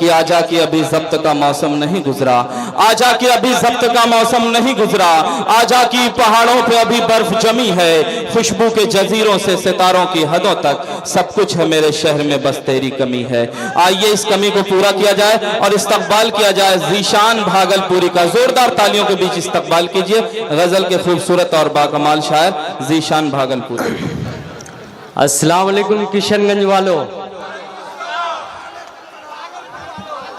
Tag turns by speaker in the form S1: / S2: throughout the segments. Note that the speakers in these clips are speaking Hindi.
S1: कि आजा कि अभी ज़ब्त का मौसम नहीं गुजरा, आजा कि अभी ज़ब्त का मौसम नहीं गुजरा, आजा कि पहाड़ों पे अभी बर्फ जमी है, खुशबू के जजीरों से सितारों की हदों तक सब कुछ है मेरे शहर में, बस तेरी कमी है। आइए इस कमी को पूरा किया जाए और इस्तकबाल किया जाए ज़ीशान भागलपुरी का। जोरदार तालियों के बीच इस्तकबाल कीजिए गजल के खूबसूरत और बाकमाल शायर ज़ीशान भागलपुरी।
S2: अस्सलाम वालेकुम किशनगंज वालों,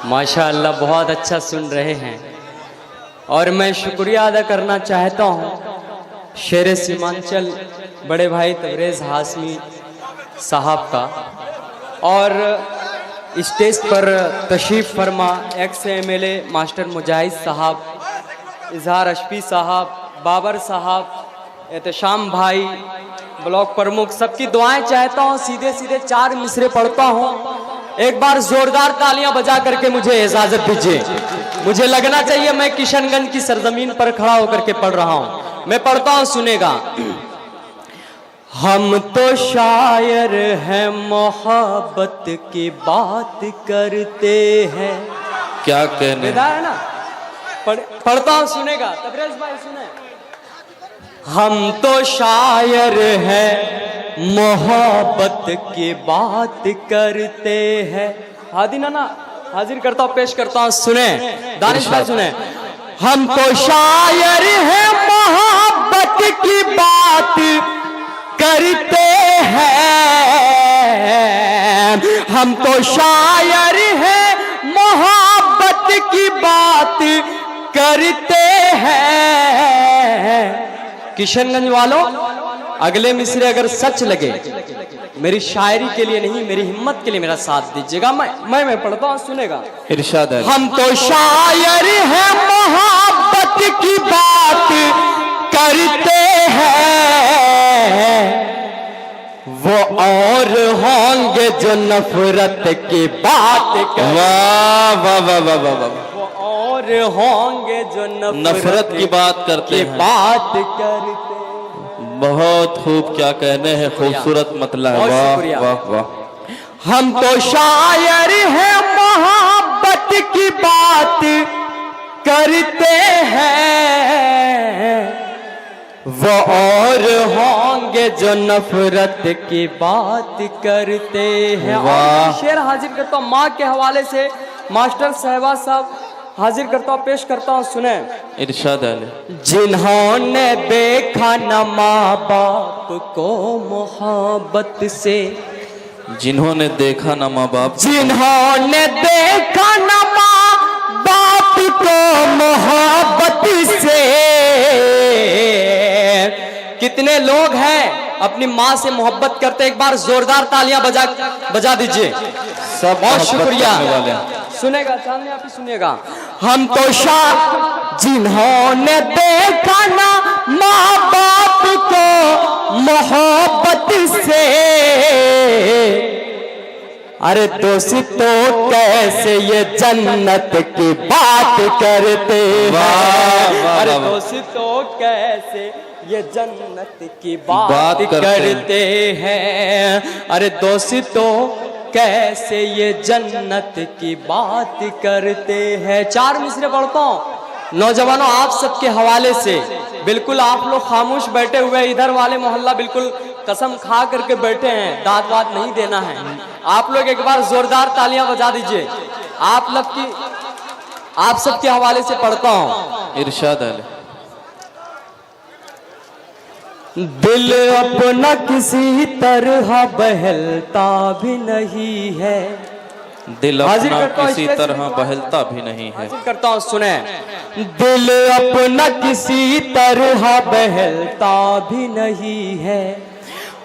S2: माशाअल्लाह बहुत अच्छा सुन रहे हैं और मैं शुक्रिया अदा करना चाहता हूँ शेर सीमांचल बड़े भाई तबरेज़ हाशमी साहब का, और स्टेज पर तशरीफ़ फरमा एक्स MLA मास्टर मुजाहिद साहब, इजहार अशफी साहब, बाबर साहब, एहतशाम भाई, ब्लॉक प्रमुख, सबकी दुआएं चाहता हूँ। सीधे सीधे 4 मिसरे पढ़ता हूँ, एक बार जोरदार तालियां बजा करके मुझे इजाजत दीजिए। मुझे लगना चाहिए मैं किशनगंज की सरजमीन पर खड़ा होकर के पढ़ रहा हूँ। मैं पढ़ता हूँ, सुनेगा। हम तो शायर हैं, मोहब्बत की बात करते हैं।
S1: क्या कहने
S2: है ना, पढ़ता हूँ, सुनेगा तबरेज़ भाई, सुने। हम तो शायर हैं, मोहब्बत की बात करते हैं। हादी ना हाजिर करता हूँ, पेश करता हूँ, सुने दानिश भाई, सुने। हम तो शायर हैं, मोहब्बत की बात करते हैं। हम तो शायर हैं, मोहब्बत की बात करते हैं। किशनगंज वालों, अगले मिसरे अगर सच लगे, मेरी शायरी के लिए नहीं, मेरी हिम्मत के लिए मेरा साथ दीजिएगा। मैं पढ़ता हूँ, सुनेगा।
S1: इरशाद है।
S2: हम तो शायर हैं, मोहब्बत की बात करते हैं। वो और होंगे जो नफरत की बात करते।
S1: वाह वाह वाह वाह वाह वाह।
S2: वो और होंगे जो
S1: नफरत की बात करते हैं,
S2: बात करते।
S1: बहुत खूब, क्या कहने हैं, खूबसूरत मतला है। वाह वाह वाह।
S2: हम तो शायर हैं, मोहब्बत की बात करते हैं। वो और होंगे जो नफरत की बात करते हैं।
S1: वाह।
S2: शेर हाजिर करता हूँ माँ के हवाले से, मास्टर साहबा साहब हाजिर करता हूँ, पेश करता हूँ, सुने।
S1: इरशाद है।
S2: जिन्होंने देखा न माँ बाप को मोहब्बत से,
S1: जिन्होंने देखा ना माँ बाप,
S2: जिन्होंने देखा न माँ बाप को मोहब्बत से। कितने लोग हैं अपनी माँ से मोहब्बत करते, एक बार जोरदार तालियां बजा दीजिए।
S1: सब
S2: बहुत शुक्रिया।
S1: वाले
S2: सुनेगा, सामने आप ही सुनिएगा। हम तो जिन्होंने देखा ना माँ बाप को मोहब्बत से। अरे दोस्तों कैसे ये जन्नत की बात करते हैं। अरे दोस्तों कैसे ये जन्नत की बात करते हैं। अरे दोस्तों कैसे ये जन्नत की बात करते हैं। 4 मिसरे पढ़ता हूँ। नौजवानों, आप सबके हवाले से, बिल्कुल आप लोग खामोश बैठे हुए, इधर वाले मोहल्ला बिल्कुल कसम खा करके बैठे हैं, दाद वाद नहीं देना है। आप लोग एक बार जोरदार तालियां बजा दीजिए। आप सबके हवाले से पढ़ता हूँ।
S1: इरशाद है।
S2: दिल अपना किसी तरह बहलता भी नहीं है।
S1: दिल अपना किसी तरह बहलता भी नहीं है।
S2: करता हूँ, सुने। दिल अपना किसी तरह बहलता भी नहीं है।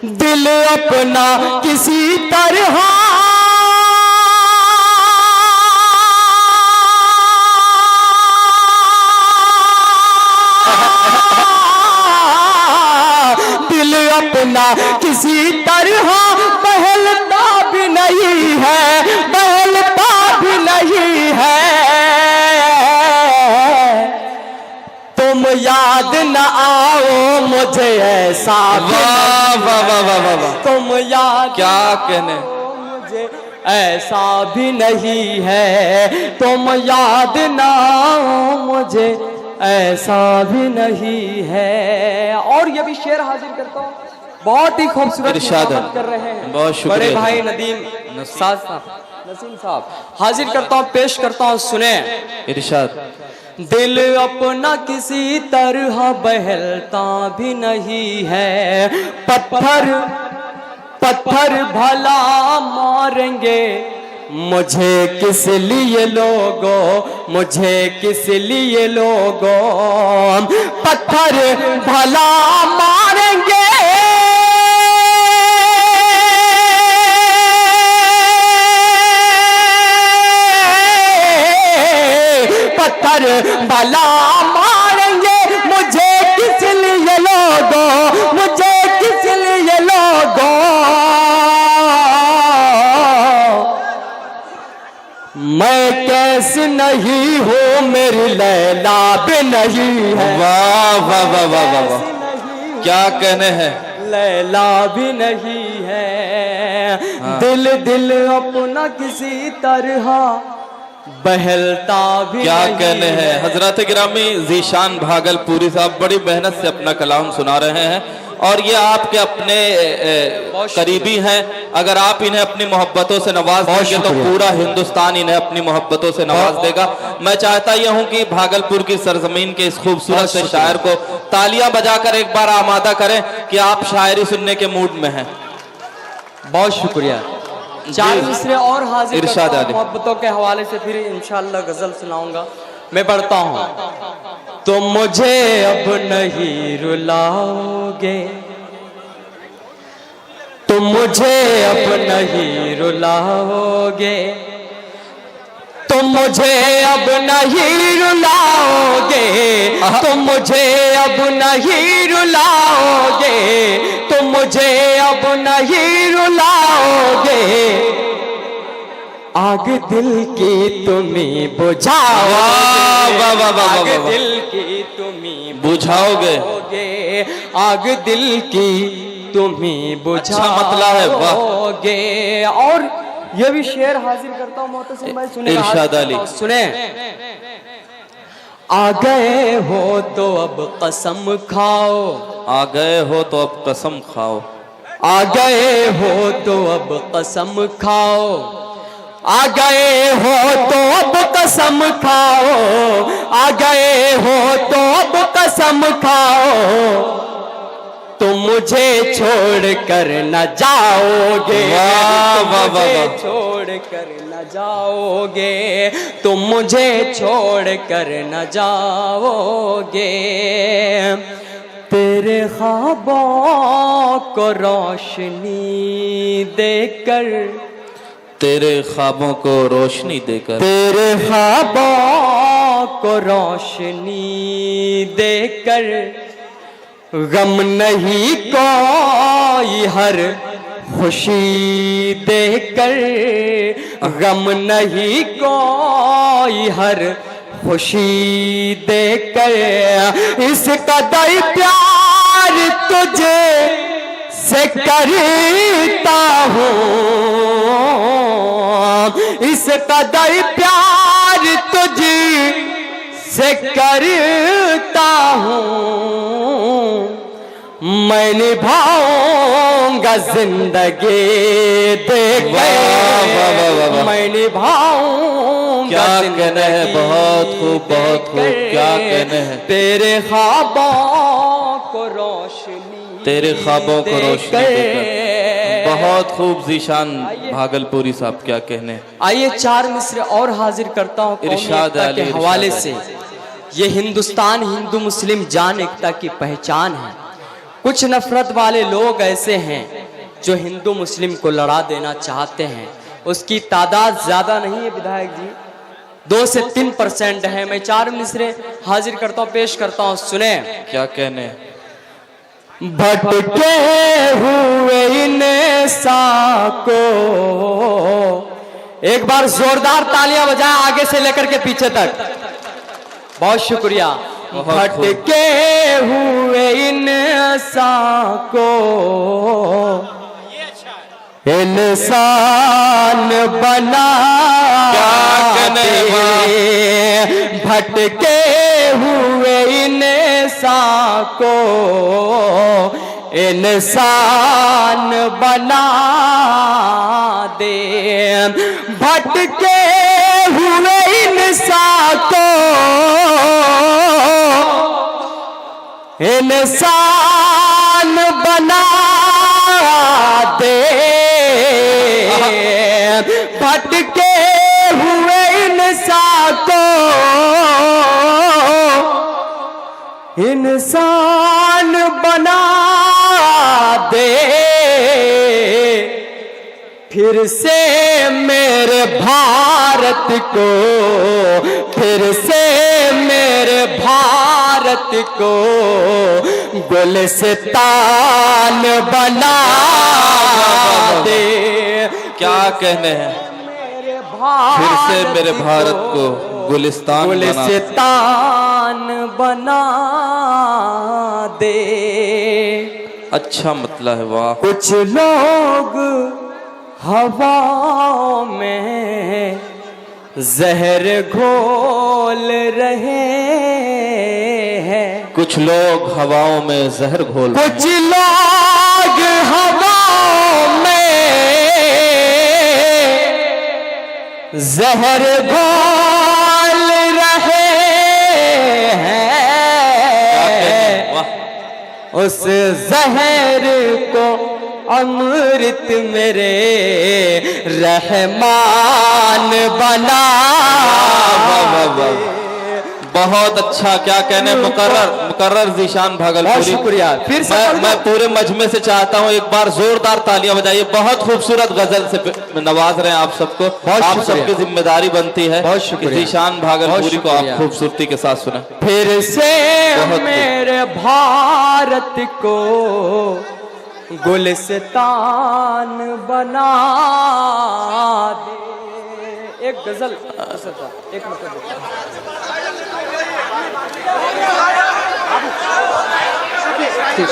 S2: दिल अपना किसी तरह अपना किसी तरह बहलता भी नहीं है, बहलता भी नहीं है। तुम याद न आओ मुझे ऐसा,
S1: वाह वाह वाह वाह वाह।
S2: तुम याद
S1: क्या कहने,
S2: मुझे ऐसा भी नहीं है, तुम याद ना हो मुझे ऐसा भी नहीं है। और ये भी शेर हाजिर करता हूँ, बहुत ही खूबसूरत
S1: इरशाद है।
S2: कर रहे हैं
S1: बहुत शुक्रिया।
S2: बड़े भाई नसीम साहब। हाजिर करता हूँ, पेश करता हूँ, सुने।
S1: इरशाद।
S2: दिल अपना किसी तरह बहलता भी नहीं है, पत्थर पत्थर भला मारेंगे मुझे किस लिए लोगों, मुझे किस लिए लोगों, पत्थर भला मारेंगे पत्थर भला मारेंगे मुझे किस लिए लोगों, मुझे किस लिए लोगों, मैं कैसी नहीं हूँ मेरी लैला भी नहीं है।
S1: वाह वाह वाह वाह वाह वाह, क्या कहने हैं।
S2: लैला भी नहीं है। हाँ। दिल दिल अपना किसी तरह बहलता भी
S1: क्या
S2: नहीं
S1: कहने हैं। हजरत गिरामी ज़ीशान भागलपुरी साहब बड़ी मेहनत से अपना कलाम सुना रहे हैं और ये आपके अपने करीबी हैं। अगर आप इन्हें अपनी मोहब्बतों से नवाज देंगे तो पूरा हिंदुस्तान इन्हें अपनी मोहब्बतों से नवाज देगा। मैं चाहता यह हूं कि भागलपुर की सरजमीन के इस खूबसूरत से शायर को तालियां बजाकर एक बार आमादा करें कि आप शायरी सुनने के मूड में हैं।
S2: बहुत शुक्रिया। चार मिसरे और हाजिर
S1: इरशाद
S2: करता हूं मोहब्बतों के हवाले से, फिर इंशाअल्लाह गजल सुनाऊंगा। मैं पढ़ता हूं। तो मुझे अब नहीं रुलाओगे, तुम मुझे अब नहीं रुलाओगे, तुम मुझे अब नहीं रुलाओगे, तुम मुझे अब नहीं रुलाओगे, तुम मुझे अब नहीं रुलाओगे, आग दिल की तुम्ही बुझाओ, आग दिल की तुम्ही
S1: बुझाओगे,
S2: आग दिल की तुम्ही बुझाओगे। और ये भी शेर हाजिर करता हूँ मोहतसिम भाई, सुने।
S1: इरशाद अली।
S2: सुने। आ गए हो तो अब कसम खाओ,
S1: आ गए हो तो अब कसम खाओ,
S2: आ गए हो तो अब कसम खाओ, आ गए हो तो अब कसम खाओ, आ गए हो तो अब कसम खाओ, तुम मुझे छोड़ कर न जाओगे, मुझे छोड़ कर न जाओगे, तुम मुझे छोड़ कर न जाओगे, तेरे ख्वाबों को रोशनी देकर,
S1: तेरे ख्वाबों को रोशनी देकर,
S2: तेरे ख्वाबों को रोशनी देकर, गम नहीं कोई हर खुशी देकर, गम नहीं कोई हर खुशी देकर, इस कदर प्यार तुझे से करता हूँ, इस कदर प्यार तुझे से करता हूँ, मैं निभाऊंगा जिंदगी देकर, मैं निभाऊंगा।
S1: क्या कहने हैं, बहुत खूब बहुत खूब, क्या कहने हैं।
S2: तेरे ख्वाबों को रोशनी, तेरे
S1: ख्वाबों को रोशनी देकर, बहुत खूब। ज़ीशान भागलपुरी साहब क्या कहने हैं।
S2: आइए चार मिसरे और हाजिर करता हूँ
S1: इरशाद
S2: के हवाले से। ये हिंदुस्तान हिंदू मुस्लिम जान एकता की पहचान है। कुछ नफरत वाले लोग ऐसे हैं जो हिंदू मुस्लिम को लड़ा देना चाहते हैं, उसकी तादाद ज्यादा नहीं है विधायक जी, 2 से 3% है। मैं चार मिसरे हाजिर करता हूँ, पेश करता हूँ, सुने।
S1: क्या कहने हैं।
S2: भटके हुए इंसान को, एक बार जोरदार तालियां बजाएं आगे से लेकर के पीछे तक। बहुत शुक्रिया। भटके हुए इंसान को इंसान बना दे भटके हुए इंसान को इंसान बना दे भटके हुए इंसान को इंसान बना दे भटके हुए इंसान को इंसान बना दे फिर से मेरे भारत को फिर से मेरे भारत को गुलिस्तान बना दे।
S1: क्या कहने हैं, फिर से मेरे भारत को गुलिस्तान
S2: बना दे।
S1: अच्छा मतलब है, वाह।
S2: कुछ लोग हवाओं में जहर घोल रहे हैं।
S1: कुछ लोग हवाओं में जहर घोल,
S2: कुछ लोग हवाओं में जहर घोल रहे हैं। उस जहर को अमृत मेरे रहमान बना।
S1: बहुत अच्छा, क्या कहने, मुकर्रर ज़ीशान भागलपुरी।
S2: शुक्रिया। फिर से
S1: मैं पूरे मजमे से चाहता हूँ एक बार जोरदार तालियां बजाइए। बहुत खूबसूरत गजल से नवाज रहे हैं आप सबको। आप सबकी जिम्मेदारी बनती है ज़ीशान भागलपुरी को आप खूबसूरती के साथ सुने।
S2: फिर से मेरे भारत को गुलिस्तान बना दे। एक गजल, एक मतलब ठीक।